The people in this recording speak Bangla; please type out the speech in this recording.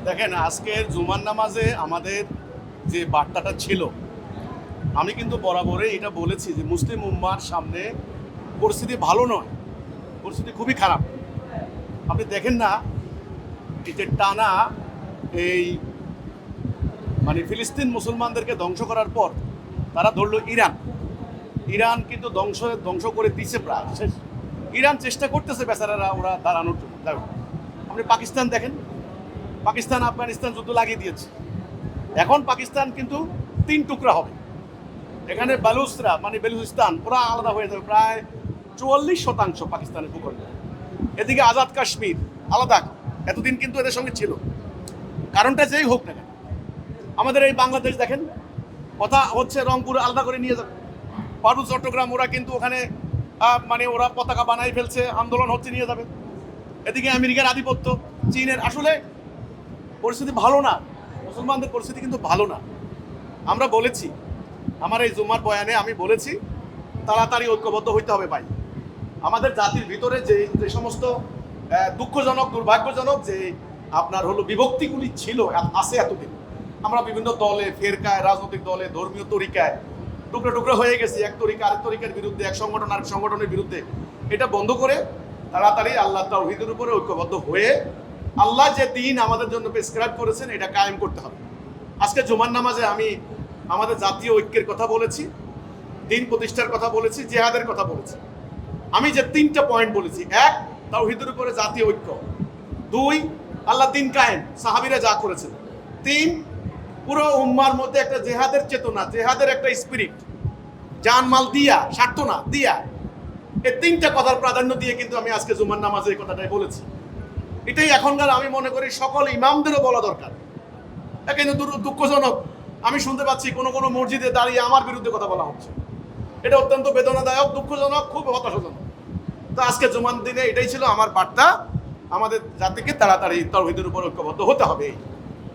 দেখেন আজকের জুমার নামাজে আমাদের যে বার্তাটা ছিল, আমি কিন্তু বরাবরই এটা বলেছি যে মুসলিম উম্মার সামনে পরিস্থিতি ভালো নয়, পরিস্থিতি খুবই খারাপ। আপনি দেখেন না এই যে টানা এই মানে ফিলিস্তিন মুসলমানদেরকে ধ্বংস করার পর তারা ধরলো ইরান কিন্তু ধ্বংস করে দিছে, প্রায় শেষ। ইরান চেষ্টা করতেছে বেচারারা ওরা দাঁড়ানোর জন্য। দেখো আপনি পাকিস্তান দেখেন, পাকিস্তান আফগানিস্তান যুদ্ধ লাগিয়ে দিয়েছে। এখন পাকিস্তান কিন্তু 3 টুকরা হবে। এখানে বেলুচিস্তান ওরা আলাদা হয়ে যাবে, প্রায় 44% পাকিস্তানের ভূখণ্ড। এদিকে আজাদ কাশ্মীর আলাদা, এতদিন কিন্তু এদের সঙ্গে ছিল। কারণটা যেই হোক না কেন, আমাদের এই বাংলাদেশ দেখেন, কথা হচ্ছে রংপুর আলাদা করে নিয়ে যাবে, পার্বত্য চট্টগ্রাম ওরা কিন্তু ওখানে ওরা পতাকা বানাই ফেলছে, আন্দোলন হচ্ছে, নিয়ে যাবে। এদিকে আমেরিকার আধিপত্য, চীনের, আসলে পরিস্থিতি ভালো না। মুসলমানদের পরিস্থিতি কিন্তু ভালো না। আমরা বলেছি, আমার এই জুমার বয়ানে আমি বলেছি তাড়াতাড়ি ঐক্যবদ্ধ হইতে হবে ভাই। আমাদের জাতির ভিতরে যে সমস্ত দুঃখজনক দুর্ভাগ্যজনক যে আপনার হলো বিভক্তিগুলি ছিল, আছে এতদিন, আমরা বিভিন্ন দলে, ফেরকায়, রাজনৈতিক দলে, ধর্মীয় তরিকায় টুকরো টুকরো হয়ে গেছি, এক তরিকা আরেক তরিকার বিরুদ্ধে, এক সংগঠন আরেক সংগঠনের বিরুদ্ধে। এটা বন্ধ করে তাড়াতাড়ি আল্লাহ তাওহীদের উপরে ঐক্যবদ্ধ হয়ে আল্লাহ যে দিন আমাদের জন্য প্রেসক্রাইব করেছেন এটা কায়েম করতে হবে। আজকে জুমার নামাজে আমি আমাদের জাতীয় ঐক্যের কথা বলেছি, দিন প্রতিষ্ঠার কথা বলেছি, জিহাদের কথা বলেছি। আমি যে 3টা পয়েন্ট বলেছি: 1, তাওহীদের উপরে জাতীয় ঐক্য; 2, আল্লাহ দিন কায়েম, সাহাবীরা যা করেছেন; 3, পুরো উম্মার মধ্যে একটা জিহাদের চেতনা, জিহাদের একটা স্পিরিট, জানমাল দিয়া, স্বার্থ না দিয়া। এই 3টা কথার প্রাধান্য দিয়ে কিন্তু আমি আজকে জুমার নামাজে এই কথাটাই বলেছি। এটাই এখনকার আমি মনে করি সকল ইমামদেরও বলা দরকার। কিন্তু দুঃখজনক, আমি শুনতে পাচ্ছি কোনো মসজিদে দাঁড়িয়ে আমার বিরুদ্ধে কথা বলা হচ্ছে। এটা অত্যন্ত বেদনাদায়ক, দুঃখজনক, খুব হতাশাজনক। তো আজকে জুমার দিনে এটাই ছিল আমার বার্তা, আমাদের জাতিকে তাড়াতাড়ি তাওহীদের উপর ঐক্যবদ্ধ হতে হবে।